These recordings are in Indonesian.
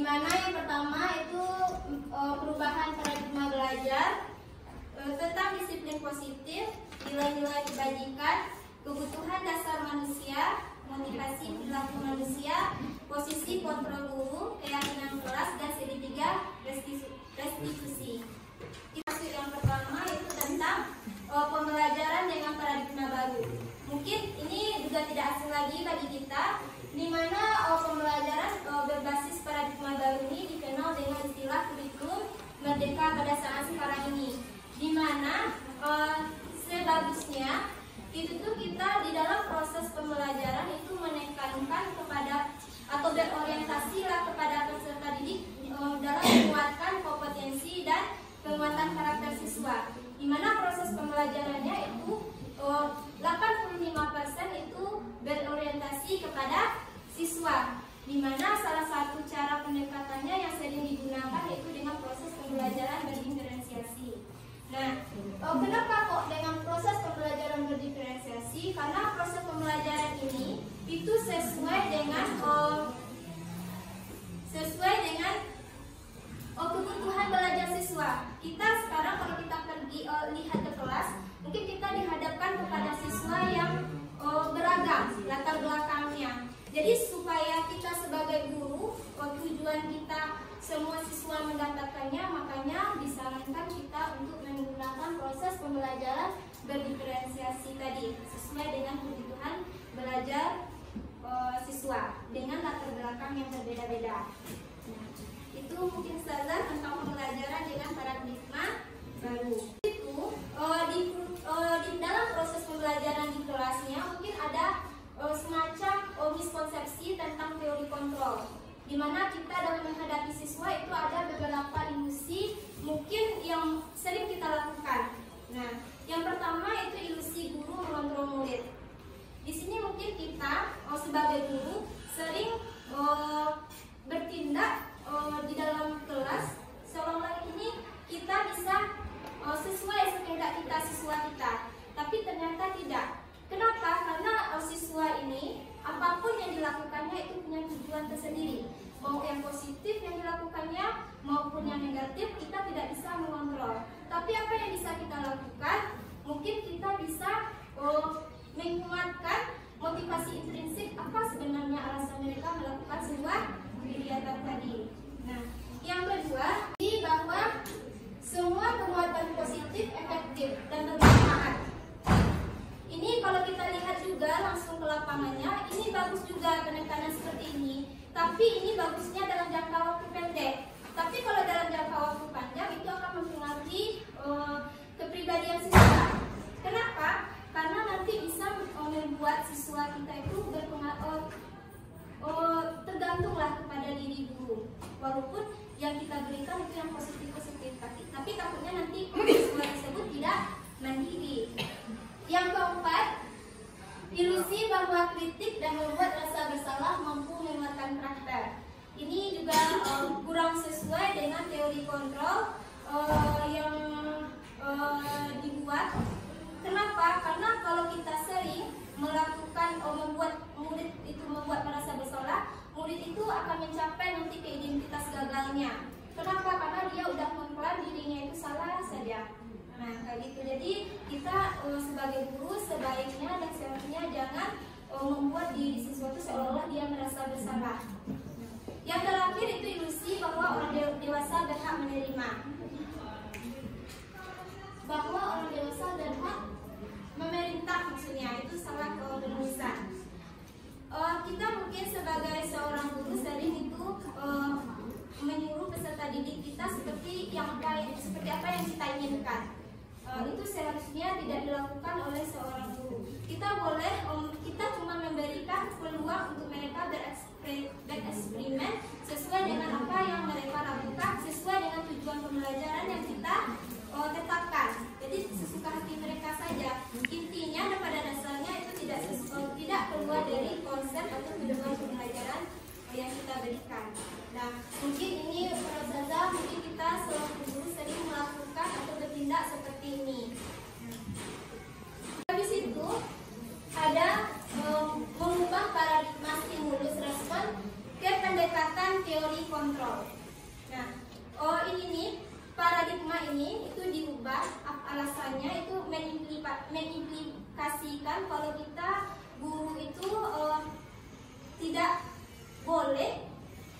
Dimana yang pertama itu perubahan paradigma belajar tentang disiplin positif, nilai-nilai kebajikan, kebutuhan dasar manusia, motivasi perilaku manusia, posisi kontrol guru, keyakinan kelas, dan segitiga restitusi. Maksud yang pertama itu tentang pembelajaran dengan paradigma baru. Mungkin ini juga tidak asing lagi bagi kita, di mana pembelajaran berbasis paradigma baru ini dikenal dengan istilah kurikulum merdeka pada saat sekarang ini, di mana sebagusnya itu tuh kita di dalam proses pembelajaran itu menekankan kepada atau berorientasi lah kepada peserta didik dalam menguatkan kompetensi dan penguatan karakter siswa, di mana proses pembelajarannya itu 85% itu berorientasi kepada siswa, di mana salah satu cara pendekatannya yang sering digunakan yaitu dengan proses pembelajaran berdiferensiasi. Nah, kenapa kok dengan proses pembelajaran berdiferensiasi? Karena proses pembelajaran ini itu sesuai dengan kebutuhan belajar siswa. Kita sekarang kalau kita pergi lihat ke kelas, mungkin kita dihadapkan kepada siswa yang beragam latar belakangnya. Jadi supaya kita sebagai guru, tujuan kita semua siswa mendapatkannya, makanya disarankan kita untuk menggunakan proses pembelajaran berdiferensiasi tadi, sesuai dengan kebutuhan belajar siswa dengan latar belakang yang berbeda-beda. Nah, itu mungkin saja tentang pembelajaran dengan paradigma baru. Itu di dalam proses pembelajaran di kelasnya mungkin ada semacam miskonsepsi tentang teori kontrol, di mana kita dalam menghadapi siswa itu ada beberapa ilusi mungkin yang sering kita lakukan. Nah, yang pertama itu ilusi guru mengontrol murid. Di sini mungkin kita sebagai guru sering bertindak di dalam kelas seolah-olah ini kita bisa sesuai sekehendak kita siswa kita, tapi ternyata tidak. Kenapa? Karena siswa ini apapun yang dilakukannya itu punya tujuan tersendiri. Mau yang positif yang dilakukannya maupun yang negatif kita tidak bisa mengontrol. Tapi apa yang bisa kita lakukan? Mungkin kita bisa menguatkan motivasi intrinsik apa sebenarnya alasan mereka melakukan sebuah kegiatan tadi. Nah, yang kedua, ini bahwa semua penguatan positif efektif dan bermanfaat. Ini kalau kita lihat juga langsung ke lapangannya, ini bagus juga penekanan seperti ini. Tapi ini bagusnya dalam jangka waktu pendek. Tapi kalau dalam jangka waktu panjang itu akan mempengaruhi kepribadian siswa. Kenapa? Karena nanti bisa membuat siswa kita itu tergantunglah kepada diri guru. Walaupun yang kita berikan itu yang positif-positif, tapi takutnya nanti siswa tersebut tidak mandiri. Yang keempat, ilusi bahwa kritik dan membuat rasa bersalah mampu menguatkan karakter. Ini juga kurang sesuai dengan teori kontrol yang dibuat. Kenapa? Karena kalau kita sering melakukan membuat murid itu merasa bersalah, murid itu akan mencapai nanti ke identitas gagalnya. Kenapa? Karena dia udah mengklaim dirinya itu salah saja. Nah, kayak gitu. Jadi kita sebagai guru sebaiknya dan seharusnya jangan membuat diri siswa itu seolah-olah dia merasa bersalah. Yang terakhir itu ilusi bahwa orang dewasa berhak menerima. Bahwa orang dewasa berhak memerintah, maksudnya itu salah penulisan. Kita mungkin sebagai seorang guru sering itu menyuruh peserta didik kita seperti apa yang kita inginkan. Itu seharusnya tidak dilakukan oleh seorang guru. Kita cuma memberikan peluang untuk mereka bereksperimen sesuai dengan apa yang mereka lakukan, sesuai dengan tujuan pembelajaran yang kita tetapkan. Jadi sesuka hati mereka saja. Intinya pada dasarnya itu tidak keluar dari konsep atau tujuan pembelajaran yang kita berikan. Nah, mungkin ini saja mungkin kita selaku guru sering melakukan atau bertindak seperti ini. Habis itu ada mengubah paradigma stimulus respon ke pendekatan teori kontrol. Nah, ini nih paradigma ini itu diubah, alasannya itu mengimplikasikan kalau kita guru itu tidak boleh,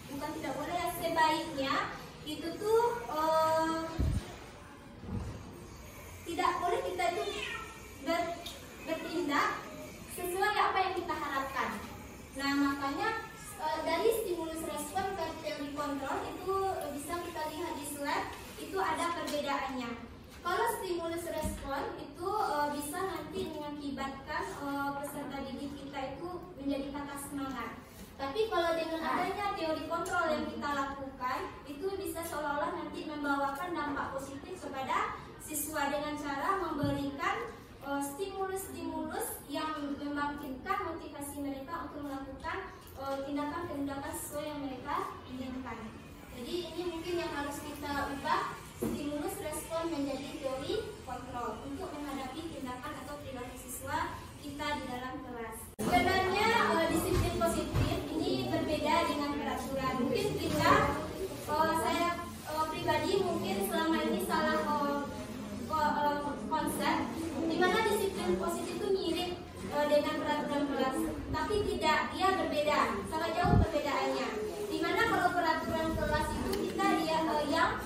bukan tidak boleh ya, sebaiknya itu tuh tidak boleh kita itu bertindak sesuai apa yang kita harapkan. Nah, makanya dari stimulus respon ke teori kontrol itu bisa kita lihat di slide, itu ada perbedaannya. Kalau stimulus respon itu bisa nanti mengakibatkan peserta didik kita itu menjadi patah semangat. Tapi kalau dengan adanya teori kontrol yang kita lakukan, itu bisa seolah-olah nanti membawakan dampak positif kepada siswa dengan cara memberikan stimulus-stimulus yang membangkitkan motivasi mereka untuk melakukan tindakan-tindakan sesuai yang mereka inginkan. Jadi ini mungkin yang harus kita ubah, stimulus respon menjadi teori kontrol untuk menghadapi tindakan atau perilaku siswa kita di dalam kelas. Sebenarnya disiplin positif ini berbeda dengan peraturan. Mungkin kita, saya pribadi mungkin selama ini salah konsep, di mana disiplin positif itu mirip dengan peraturan kelas, tapi tidak, dia berbeda, sangat jauh perbedaannya. Dimana kalau peraturan kelas itu kita yang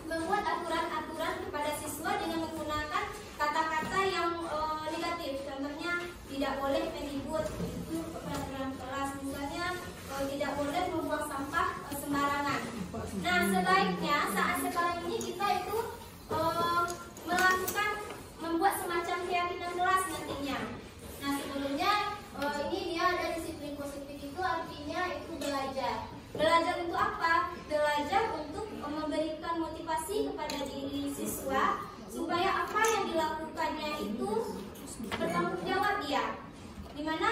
membuat aturan-aturan kepada siswa dengan menggunakan kata-kata yang negatif. Contohnya tidak boleh meribut, itu peraturan kelas. Misalnya tidak boleh membuang sampah sembarangan. Nah, sebaiknya saat sekarang ini kita itu membuat semacam keyakinan kelas nantinya. Nah, sebelumnya ini dia ada disiplin positif, itu artinya itu belajar. Belajar untuk apa? Belajar untuk memberikan motivasi kepada diri siswa supaya apa yang dilakukannya itu bertanggung jawab dia. Dimana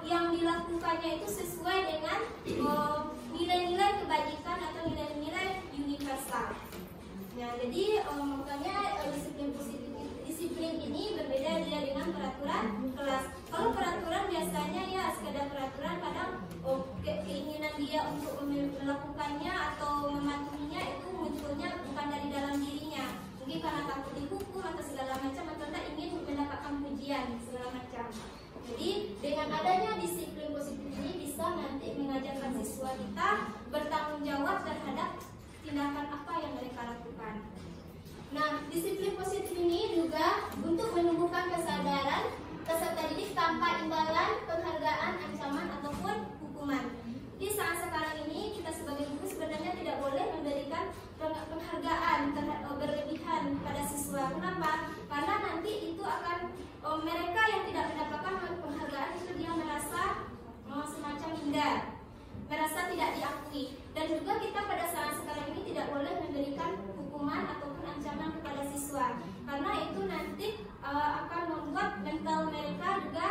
yang dilakukannya itu sesuai dengan nilai-nilai kebajikan atau nilai-nilai universal. Nah, jadi makanya disiplin ini berbeda dia dengan peraturan kelas. Kalau peraturan biasanya ya sekedar peraturan, kadang keinginan dia untuk melakukannya atau mematuhinya itu munculnya bukan dari dalam dirinya. Mungkin karena takut dihukum atau segala macam, atau tak ingin mendapatkan pujian segala macam. Jadi dengan adanya disiplin positif ini bisa nanti mengajarkan siswa kita bertanggung jawab terhadap tindakan apa yang mereka lakukan. Nah, disiplin positif ini juga untuk menumbuhkan kesadaran peserta didik tanpa imbalan, penghargaan, ancaman ataupun hukuman. Di saat sekarang ini kita sebagai guru sebenarnya tidak boleh memberikan penghargaan berlebihan pada siswa. Kenapa? Karena nanti itu akan mereka yang tidak mendapatkan penghargaan itu dia merasa semacam minder, merasa tidak diakui. Dan juga kita pada saat sekarang ini tidak boleh memberikan hukuman ataupun ancaman kepada siswa, karena itu nanti akan membuat mental mereka juga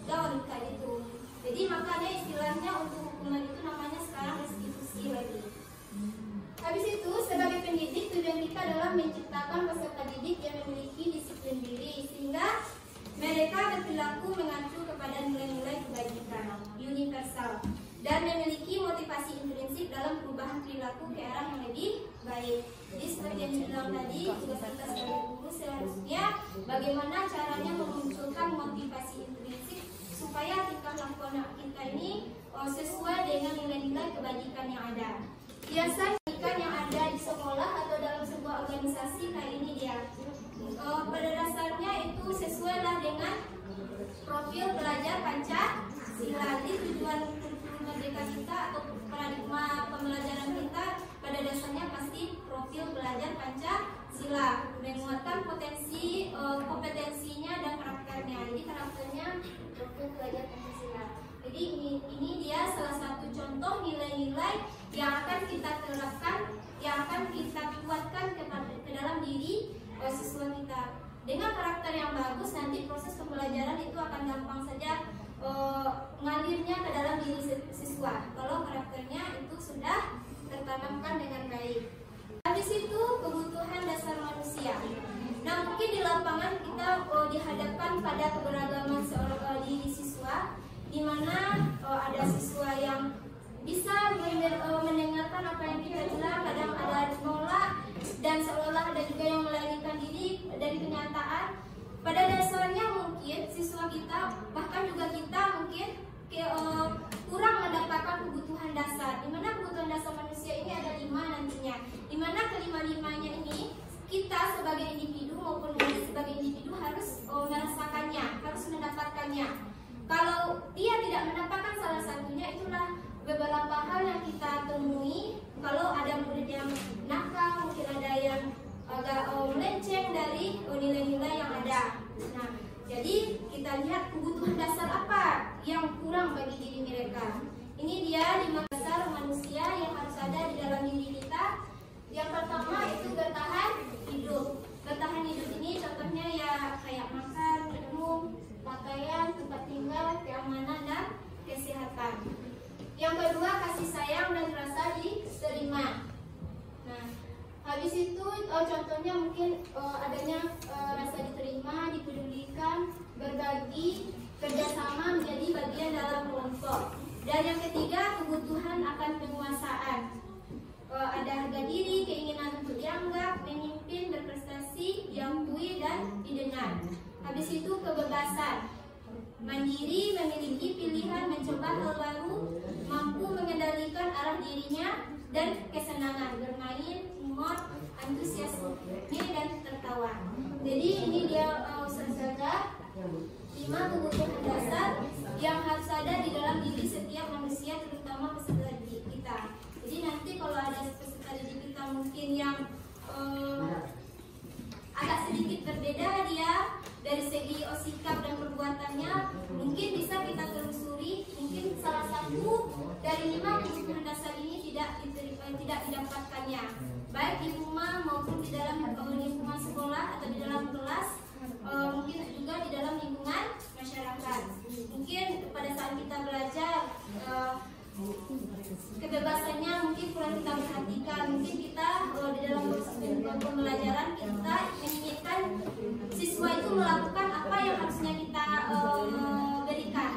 down kayak gitu. Jadi makanya istilahnya untuk hukuman itu namanya sekarang restitusi lagi. Habis itu sebagai pendidik tujuan kita adalah menciptakan peserta didik yang memiliki disiplin diri sehingga mereka berperilaku mengacu kepada nilai-nilai kebajikan universal dan memiliki motivasi intrinsik dalam perubahan perilaku ke arah yang lebih baik. Jadi seperti yang dibilang tadi, tugas kita sebagai guru seharusnya bagaimana caranya memunculkan motivasi intrinsik supaya tingkah laku anak kita ini sesuai dengan nilai-nilai kebajikan yang ada. Biasanya kebajikan yang ada di sekolah atau dalam sebuah organisasi kayak ini dia. Pada dasarnya itu sesuailah dengan profil belajar Pancasila. Jadi tujuan merdeka kita atau paradigma pembelajaran kita pada dasarnya pasti profil belajar Pancasila, menguatkan potensi kompetensinya dan karakternya. Jadi karakternya profil belajar Pancasila. Jadi ini dia salah satu contoh nilai-nilai yang akan kita terapkan, yang akan kita kuatkan ke dalam diri siswa kita. Dengan karakter yang bagus, nanti proses pembelajaran itu akan gampang saja ngalirnya ke dalam diri siswa kalau karakternya itu sudah tertanamkan dengan baik. Habis itu kebutuhan dasar manusia. Nah, mungkin di lapangan kita dihadapkan pada keberagaman seorang diri siswa, di mana ada siswa yang bisa mendengarkan apa yang kita bilang, kadang ada menolak dan seolah ada juga yang melarikan diri dari kenyataan. Pada dasarnya mungkin siswa kita, bahkan juga kita mungkin kurang mendapatkan kebutuhan dasar. Dimana kebutuhan dasar manusia ini ada 5 nantinya. Dimana kelima-limanya ini kita sebagai individu maupun murid sebagai individu harus merasakannya, harus mendapatkannya. Kalau dia tidak mendapatkan salah satunya, itulah beberapa hal yang kita temui. Kalau ada murid yang nakal, mungkin ada yang agak melenceng dari nilai-nilai yang ada. Nah, jadi kita lihat kebutuhan dasar apa yang kurang bagi diri mereka. Ini dia 5 dasar manusia yang harus ada di dalam diri kita. Yang pertama itu bertahan hidup. Bertahan hidup ini contohnya ya kayak makan, minum, pakaian, tempat tinggal, keamanan dan kesehatan. Yang kedua kasih sayang dan rasa diterima. Nah, habis itu contohnya mungkin adanya rasa diterima, dipedulikan, berbagi, kerjasama menjadi bagian dalam kelompok. Dan yang ketiga kebutuhan akan penguasaan. Ada harga diri, keinginan untuk dianggap, memimpin, berprestasi, diakui dan didengar. Habis itu kebebasan, mandiri, memiliki pilihan, mencoba hal baru, mampu mengendalikan arah dirinya, dan kesenangan, bermain, humor, antusiasme, dan tertawa. Jadi ini dia saja 5 kebutuhan dasar yang harus ada di dalam diri setiap manusia, terutama peserta didik kita. Jadi nanti kalau ada peserta didik kita mungkin yang agak sedikit berbeda dia dari segi sikap dan perbuatannya, mungkin bisa kita telusuri. Mungkin salah satu dari 5 kebutuhan dasar ini tidak didapatkannya, baik di rumah maupun di dalam lingkungan sekolah atau di dalam kelas, mungkin juga di dalam lingkungan masyarakat. Mungkin pada saat kita belajar kebebasannya mungkin kurang kita perhatikan. Mungkin kita di dalam proses pembelajaran kita menginginkan siswa itu melakukan apa yang harusnya kita berikan.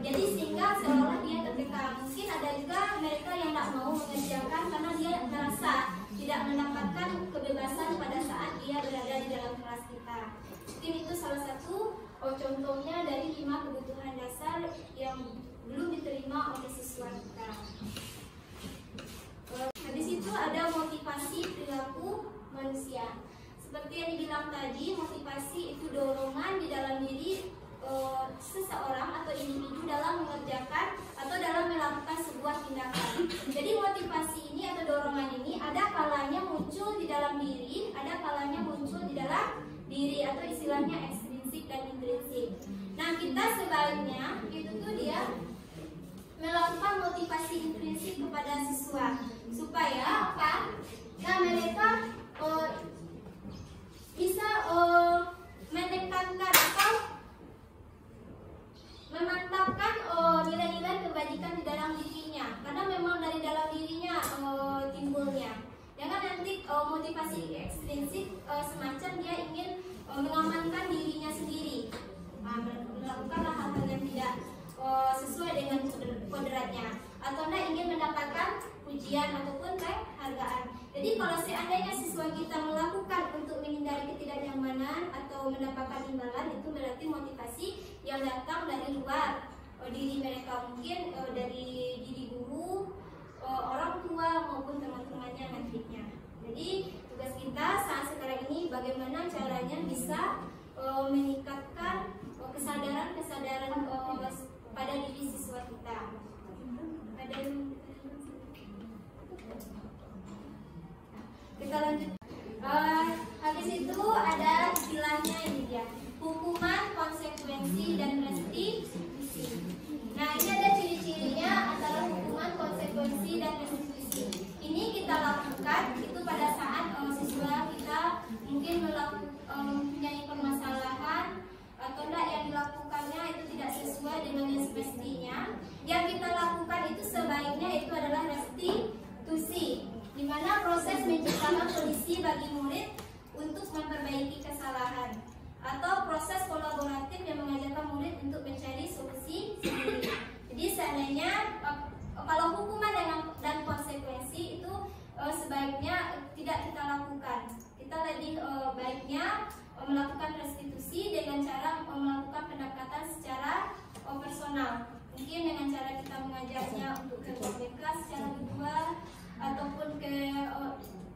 Jadi sehingga seolah dia tertekan. Mungkin ada juga mereka yang tidak mau mengerjakan karena dia merasa tidak mendapatkan kebebasan pada saat dia berada di dalam kelas kita. Mungkin itu salah satu contohnya dari 5 kebutuhan dasar yang belum diterima oleh siswa kita. Habis itu ada motivasi perilaku manusia. Seperti yang dibilang tadi, motivasi itu dorongan di dalam diri seseorang atau individu dalam mengerjakan atau dalam melakukan sebuah tindakan. Jadi motivasi ini atau dorongan ini ada kalanya muncul di dalam diri, ada kalanya muncul di dalam diri atau istilahnya ekstrinsik dan intrinsik. Nah, kita sebaliknya itu tuh dia melakukan motivasi intrinsik kepada siswa supaya apa? Nah, mereka bisa menekankan atau memantapkan nilai-nilai kebajikan di dalam dirinya, karena memang dari dalam dirinya timbulnya. Jangan nanti motivasi ekstrinsik semacam dia ingin mengamankan dirinya sendiri, melakukanlah hal-hal yang tidak sesuai dengan kodratnya, atau ingin mendapatkan pujian ataupun penghargaan. Jadi kalau seandainya siswa kita melakukan untuk menghindari ketidaknyamanan atau mendapatkan imbalan, itu berarti motivasi yang datang dari luar diri mereka, mungkin dari diri guru, orang tua maupun teman-temannya nantinya. Jadi tugas kita saat sekarang ini bagaimana caranya bisa meningkatkan kesadaran pada diri siswa kita. Ada yang kita lanjut. Habis itu ada istilahnya ini dia, hukuman, konsekuensi, dan restitusi. Nah, ini ada ciri-cirinya lakukan. Kita lebih baiknya melakukan restitusi dengan cara melakukan pendekatan secara personal. Mungkin dengan cara kita mengajarnya untuk ke BK secara virtual ataupun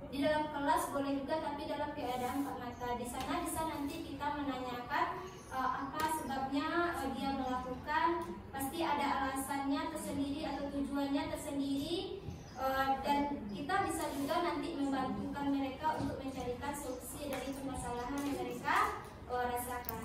di dalam kelas boleh juga, tapi dalam keadaan empat mata. Di sana bisa nanti kita menanyakan apa sebabnya dia melakukan, pasti ada alasannya tersendiri atau tujuannya tersendiri, dan kita bisa juga nanti membantukan mereka untuk mencarikan solusi dari permasalahan yang mereka rasakan.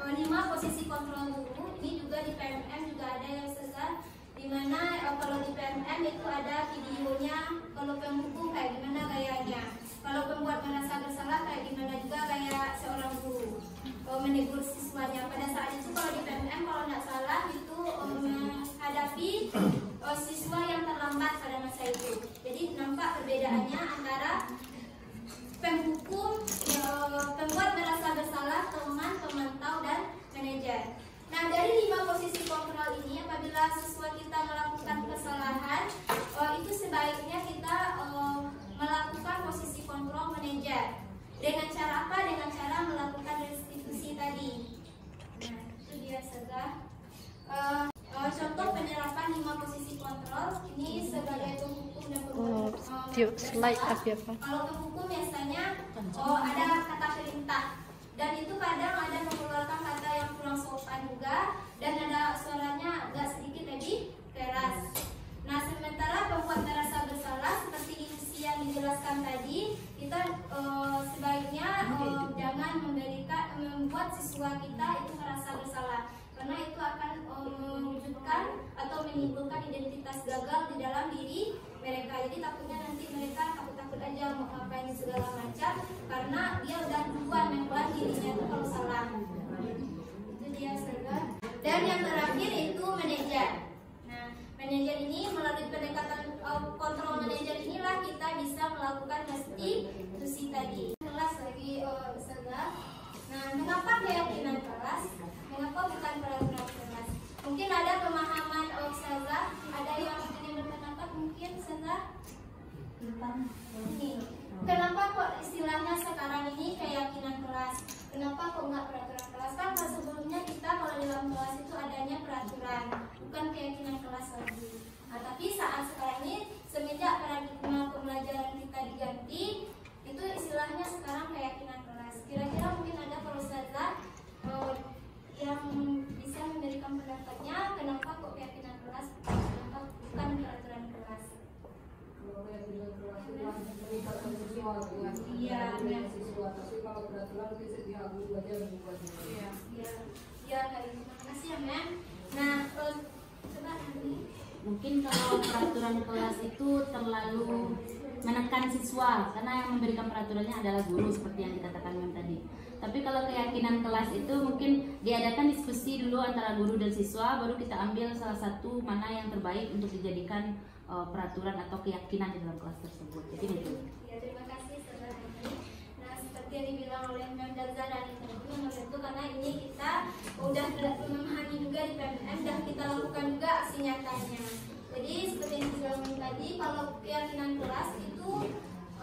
5 posisi kontrol guru ini juga di PMM juga ada ya Ustazah, dimana kalau di PMM itu ada videonya, kalau penghukum kayak gimana gayanya, kalau pembuat merasa bersalah kayak gimana juga kayak seorang guru menegur siswanya. Pada saat itu kalau di PMM kalau tidak salah itu menghadapi siswa yang terlambat pada masa itu. Jadi nampak perbedaannya antara penghukum, pembuat merasa bersalah, teman, pemantau, dan manajer. Nah, dari 5 posisi kontrol ini, apabila siswa kita melakukan kesalahan, itu sebaiknya kita melakukan posisi kontrol manajer. Dengan cara apa? Dengan cara melakukan restitusi tadi. Nah, itu dia saja. Contoh penerapan 5 posisi kontrol ini sebagai penghukum dan pembuat slide apa? Kalau penghukum biasanya ada kata perintah, dan itu kadang ada mengeluarkan kata yang kurang sopan juga, dan ada suaranya agak sedikit lebih keras. Nah, sementara pembuat merasa bersalah seperti yang dijelaskan tadi, kita sebaiknya jangan membuat siswa kita itu merasa bersalah, karena itu akan mewujudkan atau menimbulkan identitas gagal di dalam diri mereka. Jadi takutnya nanti mereka takut aja mau ngapain segala macam, karena dia udah duluan membuat dirinya itu kalau salah. Itu dia saja. Dan yang terakhir itu manajer. Nah, manajer ini melalui pendekatan kontrol manajer inilah kita bisa melakukan restitusi tadi. Kelas lagi saja. Nah, mengapa keyakinan kelas? Mengapa bukan peraturan kelas? Mungkin ada pemahaman Ustazah, ada yang ingin berpendapat mungkin Ustazah? Ini. Kenapa kok istilahnya sekarang ini keyakinan kelas? Kenapa kok nggak peraturan kelas? Kan sebelumnya kita kalau di dalam kelas itu adanya peraturan, bukan keyakinan kelas lagi. Nah, tapi saat sekarang ini semenjak paradigma pembelajaran kita diganti, itu istilahnya sekarang keyakinan kelas. Kira-kira mungkin ada kalau Ustazah yang bisa memberikan pendapatnya, kenapa kok keyakinan kelas, kenapa bukan peraturan kelas? Iya, tapi kalau peraturan kita diambil aja membuat. Iya, terima kasih ya, Mem. Nah, coba nanti. Mungkin kalau peraturan kelas itu terlalu menekan siswa, karena yang memberikan peraturannya adalah guru seperti yang dikatakan Mem tadi. Tapi kalau keyakinan kelas itu mungkin diadakan diskusi dulu antara guru dan siswa, baru kita ambil salah satu mana yang terbaik untuk dijadikan peraturan atau keyakinan di dalam kelas tersebut. Jadi itu. Ya, terima kasih Saudara Hani. Nah, seperti yang dibilang oleh Mem Daza dan itu karena ini kita udah memahami juga di PMM dan kita lakukan juga aksi nyatanya. Jadi seperti yang dibilang tadi, kalau keyakinan kelas itu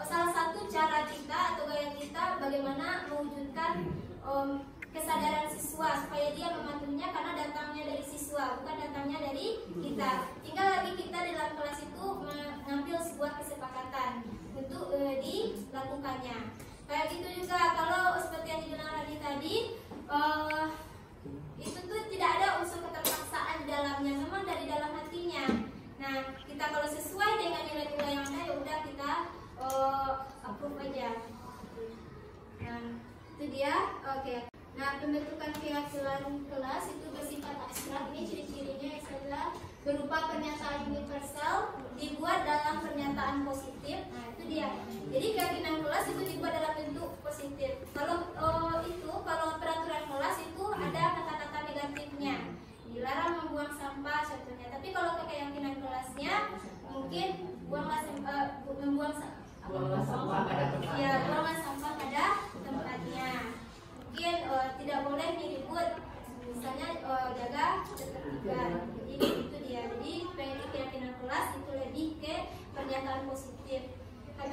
salah satu cara kita atau gaya kita bagaimana mewujudkan kesadaran siswa supaya dia mematuhinya, karena datangnya dari siswa bukan datangnya dari kita. Tinggal lagi kita dalam kelas itu mengambil sebuah kesepakatan untuk dilakukannya. Kayak gitu juga kalau seperti yang dibilang tadi, itu tuh tidak ada unsur keterpaksaan di dalamnya, memang dari dalam hatinya. Nah, kita kalau sesuai dengan nilai-nilai yang ada, ya udah kita approve aja. Nah, itu dia. Oke. Nah, pembentukan keyakinan kelas itu bersifat abstrak. Ini ciri-cirinya yang saya berupa pernyataan universal dibuat dalam pernyataan positif. Nah, itu dia. Jadi keyakinan kelas itu dibuat dalam bentuk positif. Kalau kalau peraturan kelas itu ada kata-kata negatifnya. Dilarang membuang sampah contohnya. Tapi kalau keyakinan kelasnya mungkin buanglah membuang sampah pada tempatnya. Mungkin tidak boleh diribut, misalnya jaga ketertiban. Jadi itu dia. Jadi keyakinan kelas itu lebih ke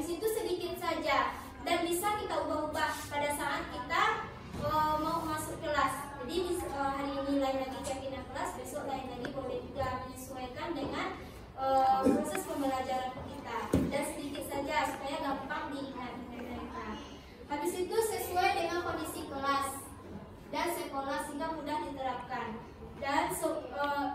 Habis itu sedikit saja dan bisa kita ubah-ubah pada saat kita mau masuk kelas. Jadi hari ini lain lagi keyakinan kelas, besok lain lagi, boleh juga menyesuaikan dengan proses pembelajaran kita. Dan sedikit saja supaya gampang diingat mereka. Habis itu sesuai dengan kondisi kelas dan sekolah sehingga mudah diterapkan. Dan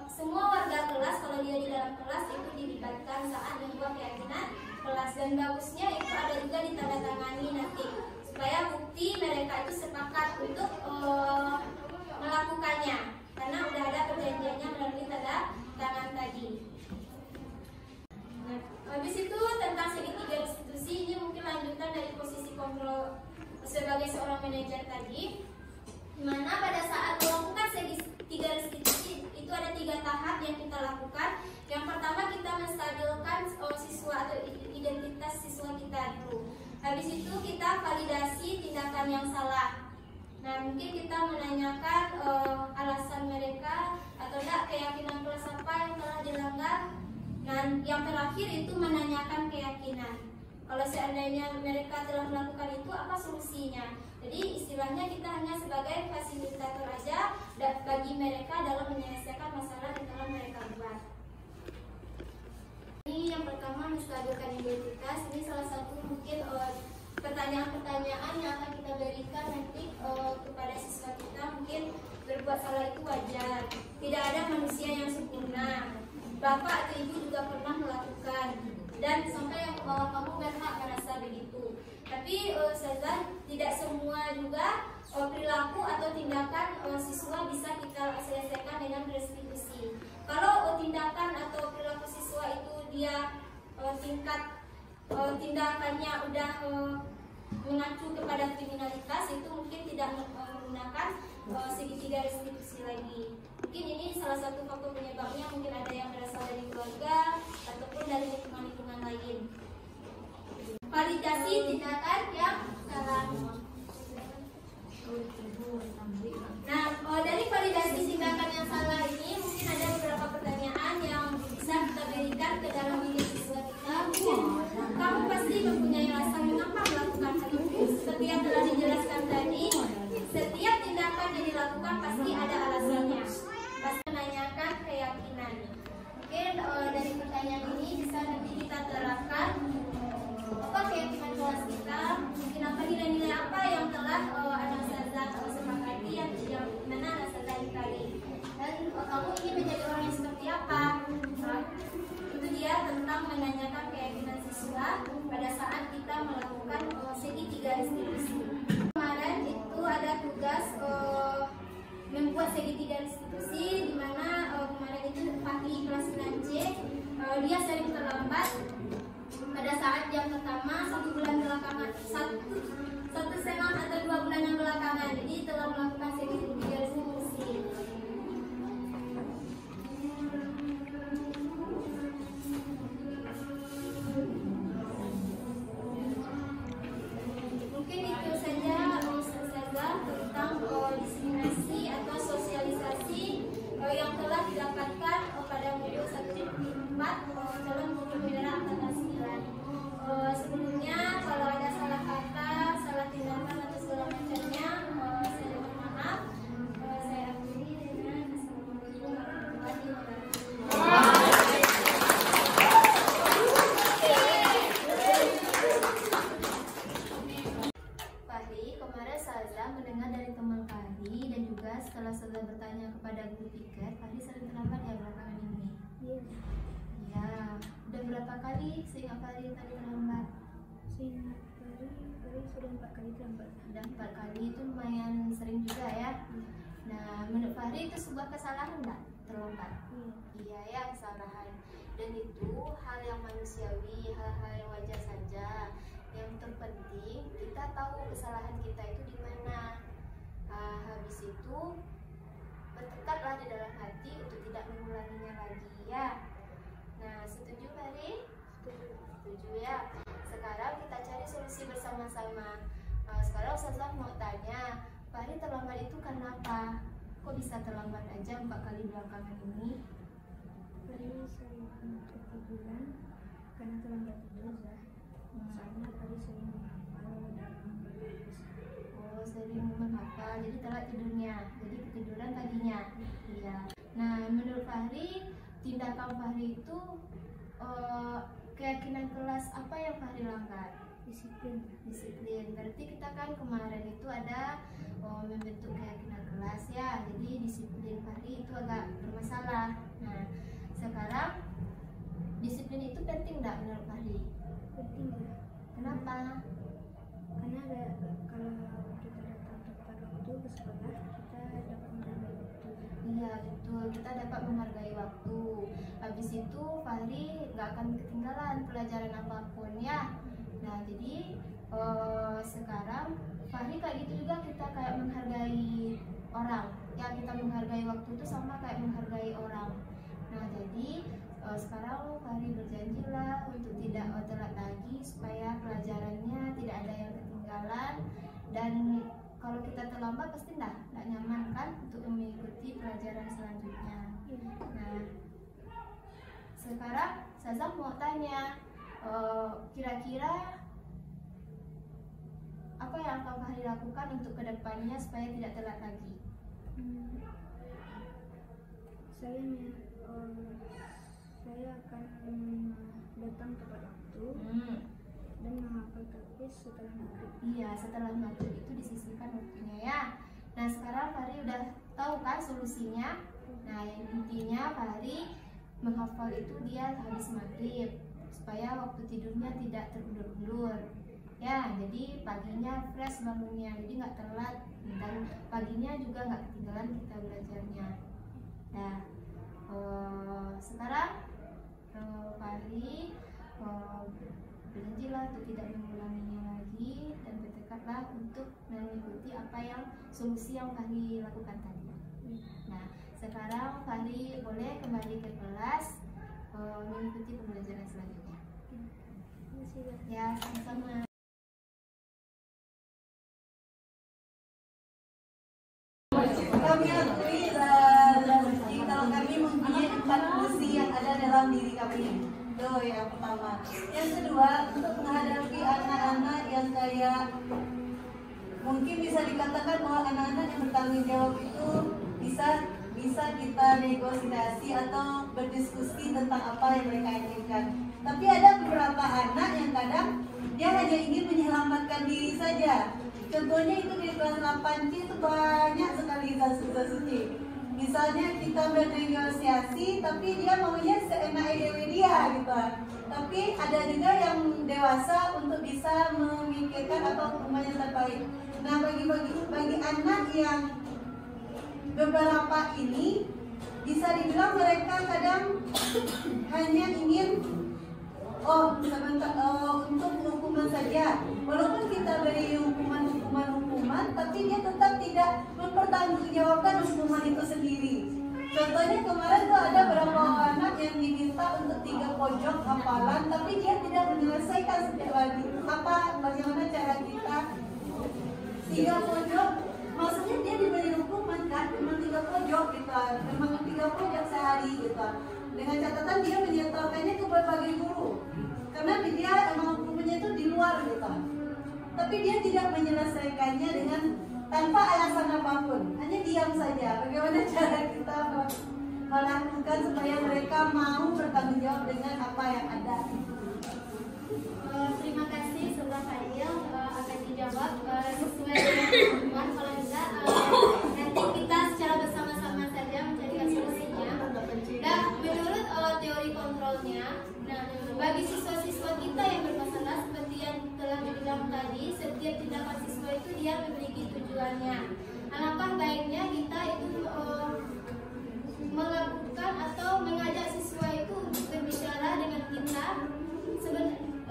semua warga kelas kalau dia di dalam kelas itu dilibatkan saat membuat keyakinan kelas, dan bagusnya itu ada juga ditandatangani nanti supaya bukti mereka itu sepakat untuk melakukannya karena udah ada perjanjiannya melalui tanda tangan tadi. Nah, habis itu tentang segitiga institusi, ini mungkin lanjutan dari posisi kontrol sebagai seorang manajer tadi, dimana pada saat melakukan segitiga restitusi itu ada 3 tahap yang kita lakukan. Yang pertama kita menstabilkan siswa atau identitas siswa kita dulu. Habis itu kita validasi tindakan yang salah. Nah, mungkin kita menanyakan alasan mereka atau enggak keyakinan kelas apa yang telah dilanggar. Dan yang terakhir itu menanyakan keyakinan. Kalau seandainya mereka telah melakukan itu, apa solusinya? Jadi istilahnya kita hanya sebagai fasilitator aja bagi mereka dalam menyelesaikan masalah yang telah mereka buat. Ini yang pertama, menstabilkan identitas. Ini salah satu mungkin pertanyaan-pertanyaan yang akan kita berikan nanti kepada siswa kita. Mungkin berbuat salah itu wajar. Tidak ada manusia yang sempurna. Bapak atau ibu juga pernah melakukan, dan sampai yang kamu berhak merasa begitu. Tapi Ustazah, tidak semua juga perilaku atau tindakan siswa bisa kita selesaikan dengan restitusi. Kalau tindakan atau perilaku siswa itu dia tingkat tindakannya udah mengacu kepada kriminalitas, itu mungkin tidak menggunakan segitiga restitusi lagi. Mungkin ini salah satu faktor penyebabnya, mungkin ada yang berasal dari keluarga ataupun dari lingkungan lain. Validasi tindakan yang salah. Nah, dari validasi tindakan yang salah ini mungkin ada beberapa pertanyaan yang bisa kita berikan ke dalam diri siswa kita. Mungkin kamu pasti mempunyai alasan mengapa melakukan hal itu. Seperti yang telah dijelaskan tadi, setiap tindakan yang dilakukan pasti ada alasannya. Pasti menanyakan keyakinan. Mungkin dari pertanyaan ini bisa nanti kita terapkan apa keyakinan kelas kita, mungkin apa nilai-nilai apa yang telah anak Ustazah sepakati, yang mana anak Ustazah tadi, dan kamu ingin menjadi orang yang seperti apa. Itu dia tentang menanyakan keyakinan siswa pada saat kita melakukan segitiga restitusi. Kemarin itu ada tugas membuat segitiga restitusi, di mana kemarin itu Fahri kelas 9C dia sering terlambat pada saat jam pertama 1 bulan belakangan, satu setengah atau 2 bulan yang belakangan. Jadi telah melakukan segitiga restitusi. Mungkin itu saja Ustazah tentang diseminasi atau sosialisasi yang telah didapatkan pada modul 1.4 dalam modul mineral angkatan 9. Sebelumnya kalau ada salah kata, salah tindakan atau segala macamnya, saya mohon maaf. Saya akhiri dengan assalamualaikum warahmatullahi wabarakatuh. Fahri, kemarin Ustazah mendengar dari teman Fahri, dan juga setelah Ustazah bertanya kepada guru tiket, Fahri sering terlambat ya belakangan ini. Iya. Ya, udah berapa kali seingat Fahri tadi terlambat? Seingat Fahri sudah 4 kali terlambat. Udah 4 kali, itu lumayan sering juga ya. Nah, menurut Fahri itu sebuah kesalahan nggak terlambat? Iya ya, kesalahan. Dan itu hal yang manusiawi, hal-hal yang wajar saja. Yang terpenting kita tahu kesalahan kita itu di mana. Habis itu bertekadlah di dalam hati untuk tidak mengulanginya lagi ya. Nah, setuju Fahri? Setuju ya. Sekarang kita cari solusi bersama-sama. Sekarang Ustazah mau tanya, Fahri terlambat itu karena apa? Kok bisa terlambat aja 4 kali belakangan ini? Fahri sering ketiduran karena terlambat tidur. Soalnya tadi sering menghafal dan menulis. Oh, sering menghafal, jadi telat tidurnya, jadi ketiduran paginya. Iya. Nah, menurut Fahri, tindakan Fahri itu keyakinan kelas apa yang Fahri langgar? Disiplin. Disiplin. Berarti kita kan kemarin itu ada membentuk keyakinan kelas ya, jadi disiplin Fahri itu agak bermasalah. Nah, sekarang disiplin itu penting nggak menurut Fahri? Penting ya. Kenapa? Karena kalau kita datang tepat waktu ke sekolah, kita dapat menghargai waktu. Iya betul, kita dapat menghargai waktu. Habis itu Fahri nggak akan ketinggalan pelajaran apapun ya. Nah jadi sekarang Fahri kayak gitu juga, kita kayak menghargai orang. Ya kita menghargai waktu itu sama kayak menghargai orang. Nah jadi sekarang Fahri berjanjilah untuk tidak telat lagi supaya pelajarannya tidak ada yang ketinggalan, dan kalau kita terlambat pasti nggak nyaman kan untuk mengikuti pelajaran selanjutnya. Nah sekarang Saza mau tanya, kira-kira apa yang akan Fahri lakukan untuk kedepannya supaya tidak telat lagi? Saya akan datang tepat waktu dan menghafal terus setelah maghrib. Iya, setelah maghrib itu disisihkan waktunya ya. Nah sekarang Fahri udah tahu kan solusinya. Nah yang intinya Fahri menghafal itu dia habis maghrib supaya waktu tidurnya tidak terundur-undur. Ya, jadi paginya fresh bangunnya, jadi nggak telat, dan paginya juga nggak ketinggalan kita belajarnya. Nah, sekarang Fahri berjanjilah untuk tidak mengulanginya lagi dan bertekadlah untuk mengikuti apa yang solusi yang Fahri lakukan tadi. Nah, sekarang Fahri boleh kembali ke kelas mengikuti pembelajaran selanjutnya. Ya, sama-sama. Kami akui kalau kami mempunyai 4 fungsi yang ada dalam diri kami. Itu yang pertama. Yang kedua, untuk menghadapi anak-anak yang kayak mungkin bisa dikatakan bahwa anak-anak yang bertanggung jawab itu bisa kita negosiasi atau berdiskusi tentang apa yang mereka inginkan. Tapi ada beberapa anak yang kadang dia hanya ingin menyelamatkan diri saja. Contohnya itu di kelas 8C itu banyak sekali kasus-kasusnya. Misalnya kita bernegosiasi, tapi dia maunya seenak dia gitu. Tapi ada juga yang dewasa untuk bisa memikirkan apa hukuman yang terbaik. Nah bagi anak yang beberapa ini bisa dibilang mereka kadang hanya ingin untuk hukuman saja. Walaupun kita beri hukuman, tapi dia tetap tidak mempertanggungjawabkan hukuman itu sendiri. Contohnya kemarin tuh ada beberapa anak yang diminta untuk 3 pojok hafalan, tapi dia tidak menyelesaikan setiap lagi. Bagaimana cara kita 3 pojok? Maksudnya dia diberi hukuman kan, cuma 3 pojok gitu, memang 3 pojok sehari gitu. Dengan catatan dia menyetorkannya ke berbagai guru, karena dia emang hukumannya itu di luar gitu. Tapi dia tidak menyelesaikannya dengan tanpa alasan apapun, hanya diam saja. Bagaimana cara kita melakukan supaya mereka mau bertanggung jawab dengan apa yang ada? Terima kasih Sobat Fadil, akan dijawab sesuai dengan teman. Kalau enggak nanti kita secara bersama-sama saja mencarikan solusinya. Dan menurut teori kontrolnya, nah bagi siswa-siswa kita yang bermasalah seperti yang telah dibilang tadi, setiap tindakan siswa itu dia memiliki tujuannya. Alangkah baiknya kita itu melakukan atau mengajak siswa itu untuk berbicara dengan kita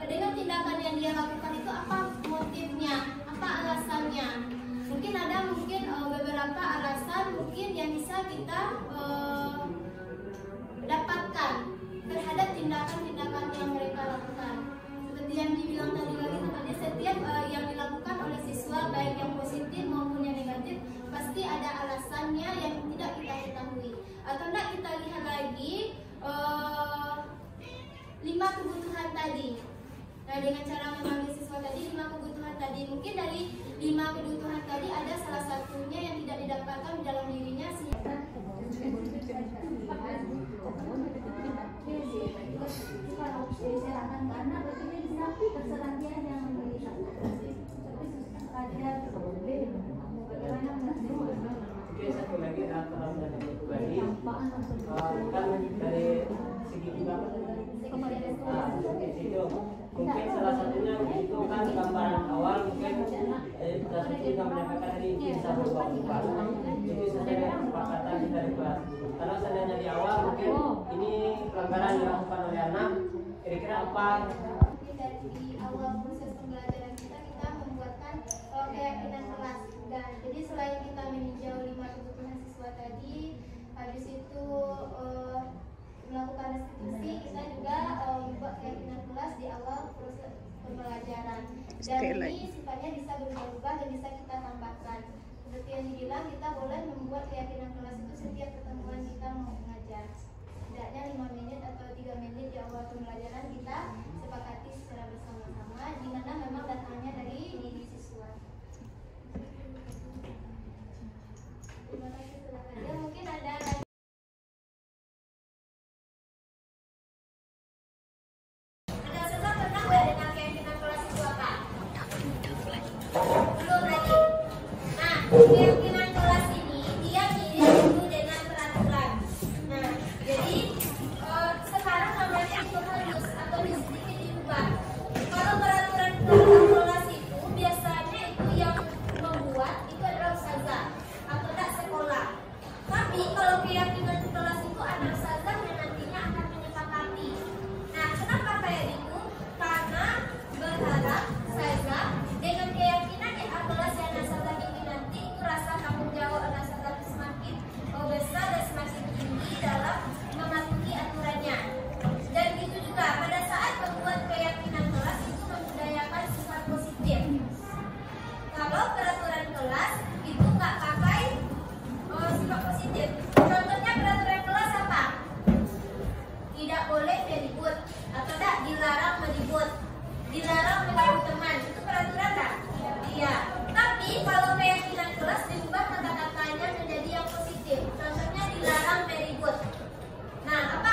dengan tindakan yang dia lakukan itu apa motifnya, apa alasannya. Mungkin ada beberapa alasan mungkin yang bisa kita dapatkan terhadap tindakan-tindakan yang mereka lakukan. Seperti yang dibilang tadi setiap yang dilakukan oleh siswa baik yang positif maupun yang negatif pasti ada alasannya yang tidak kita ketahui. Atau tidak kita lihat lagi 5 kebutuhan tadi. Nah, dengan cara memanggil siswa tadi 5 kebutuhan tadi, mungkin dari 5 kebutuhan tadi ada salah satunya yang tidak didapatkan di dalam dirinya sehingga satu lagi adalah pribadi kan dari segi itu mungkin salah satunya itu kan gambaran awal mungkin kita mendapatkan dari bisa berubah-ubah jadi sesuai kesepakatan kita di kelas karena seandainya di awal mungkin ini pelanggaran dilakukan oleh anak kira-kira apa di awal proses pembelajaran kita membuatkan keyakinan kelas. Dan jadi selain kita meninjau 5 kebutuhan siswa tadi, habis itu melakukan restitusi, kita juga membuat keyakinan kelas di awal proses pembelajaran. Dan ini sifatnya bisa berubah-ubah dan bisa kita tambahkan. Seperti yang dibilang, kita boleh membuat keyakinan kelas itu setiap pertemuan kita mau mengajar. Setidaknya 5 menit atau 3 menit di awal pembelajaran kita sepakati secara bersama-sama, di mana memang datangnya dari diri siswa. Terima kasih, silakan. Ya, mungkin ada pernah nggak dengar keyakinan kelas siswa, Kak? Belum lagi. Nah, keyakinan kelas ini dia mirip itu dengan peraturan. Nah, jadi sekarang namanya itu harus atau sedikit diubah. Kalau peraturan kelas itu biasanya itu yang membuat itu adalah ustazah atau tidak sekolah. Tapi kalau keyakinan kelas itu anak ustazah yang nantinya akan menyepakati. Nah, kenapa kayak gitu? Karena berharap ustazah dengan keyakinan yang kelas yang anak ustazah ini nanti itu rasa tanggung jawab anak ustazah semakin besar dan semakin tinggi dalam mematuhi aturannya. Dan gitu juga pada saat membuat keyakinan kelas itu membudayakan sifat positif. Kalau peraturan kelas itu nggak pakai sifat positif. Contohnya peraturan kelas apa? Tidak boleh meribut atau tidak dilarang meribut, dilarang mengganggu teman. Itu peraturan tak? Iya. Tapi kalau keyakinan kelas diubah kata-katanya menjadi yang positif. Contohnya dilarang meribut. Nah, apa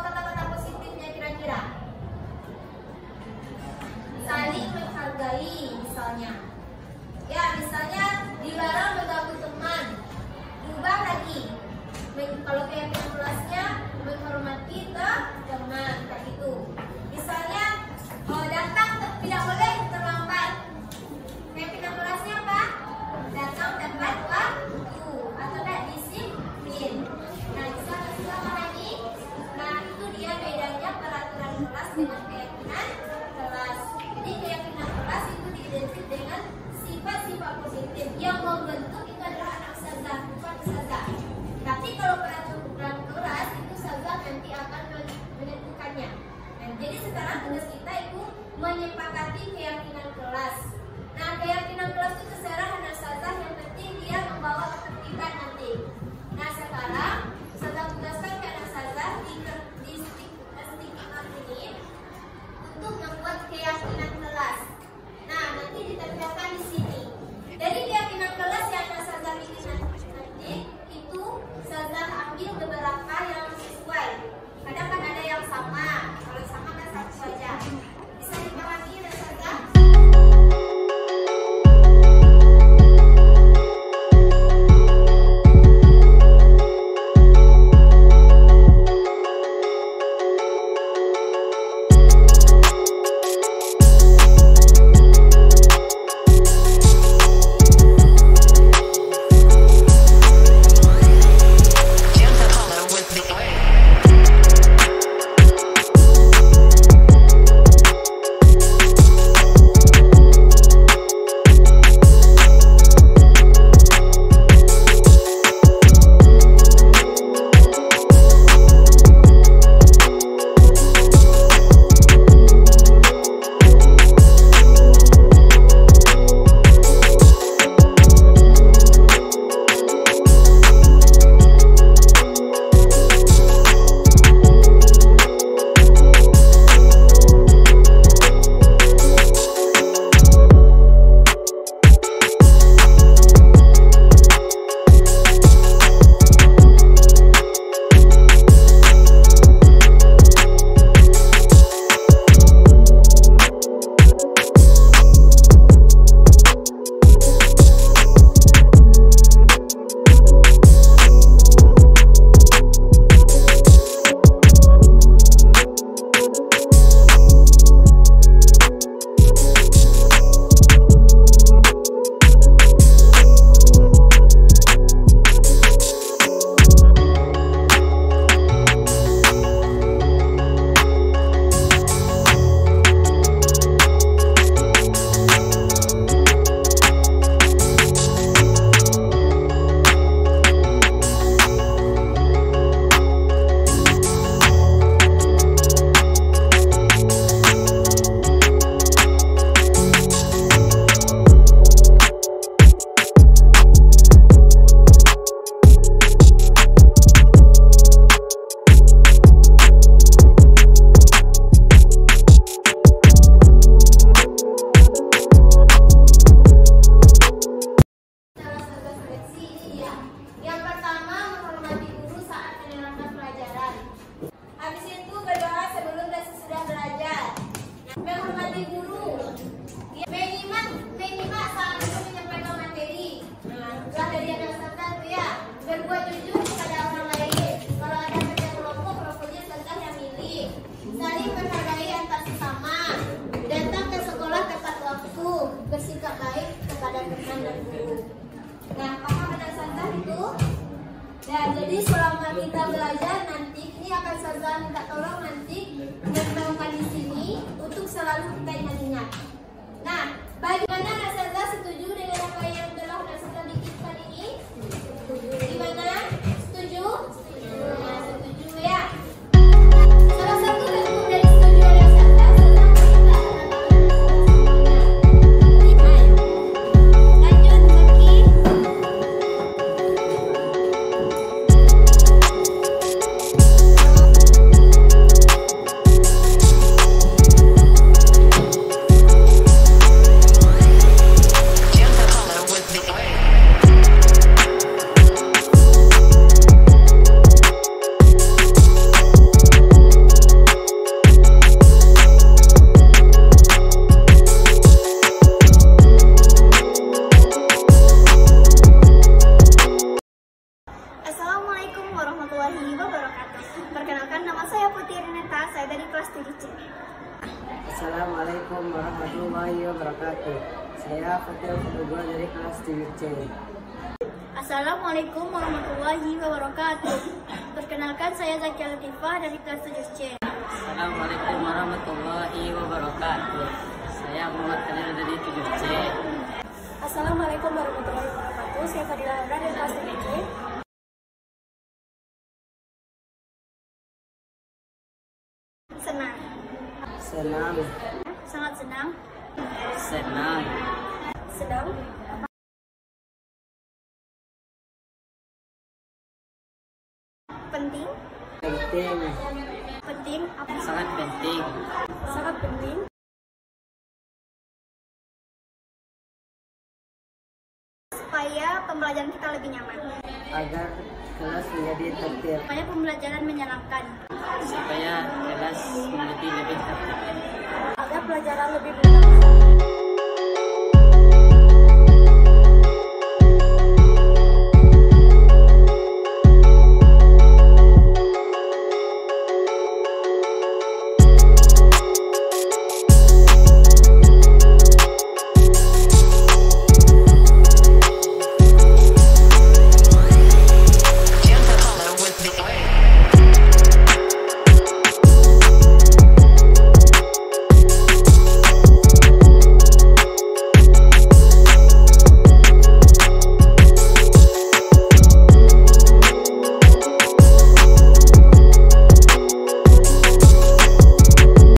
kata-kata positifnya kira-kira? Saling menghargai misalnya. Ya, misalnya dilarang mengganggu teman. Ubah lagi. Kalau keyakinan kelasnya menghormati teman, kayak gitu. Misalnya datang tidak boleh terlambat. Keyakinan kelasnya apa? Datang tepat waktu atau tidak disiplin. Nah, bisa lagi. Nah, itu dia bedanya peraturan kelas dengan keyakinan kelas. Jadi keyakinan kelas itu diidentikan dengan sifat-sifat positif yang membentuk itu adalah anak ustazah, bukan ustazah. Tapi kalau peraturan kelas itu ustazah nanti akan menentukannya. Nah, jadi sekarang tugas kita itu menyepakati keyakinan kelas. Nah, keyakinan kelas itu terserah anak ustazah, yang penting dia membawa ketertiban nanti. Nah, sekarang ustazah tugaskan ke anak ustazah di stiker ini untuk membuat keyakinan kelas. Nah, nanti ditempelkan di sini. Dari keyakinan kelas yang anak ustazah ini nanti itu ustazah ambil beberapa yang sesuai. Kadang kan ada yang sama. Kalau sama kan satu saja. Bisa dipahami dan belajar nanti ini akan saya minta tolong nanti menempelkan di sini untuk selalu kita ingat-ingat. Nah, bagaimana Nasazza setuju dengan apa yang telah Nasazza bikinkan ini? Gimana? Setuju? Nah, setuju ya. Salah satu bentuk dari setuju Nasazza adalah lanjut Zaki. Assalamualaikum warahmatullahi wabarakatuh. Perkenalkan, nama saya Putri Renata, saya dari kelas 7C. Assalamualaikum warahmatullahi wabarakatuh. Saya Fatil Fadugul dari kelas 7C. Assalamualaikum warahmatullahi wabarakatuh. Perkenalkan, saya Zakia Latifah dari kelas 7C. Assalamualaikum warahmatullahi wabarakatuh. Saya Muhammad Khalil dari 7C. Assalamualaikum warahmatullahi wabarakatuh. Saya Fadila Laura dari kelas 7C. Senang. Senang. Sangat senang. Senang. Sedang. Penting. Penting. Penting. Apa? Sangat penting. Sangat penting. Supaya pembelajaran kita lebih nyaman. Agar kelas menjadi tertib. Supaya pembelajaran menyenangkan. Supaya kelas menjadi lebih tertib. Agar pelajaran lebih bermanfaat.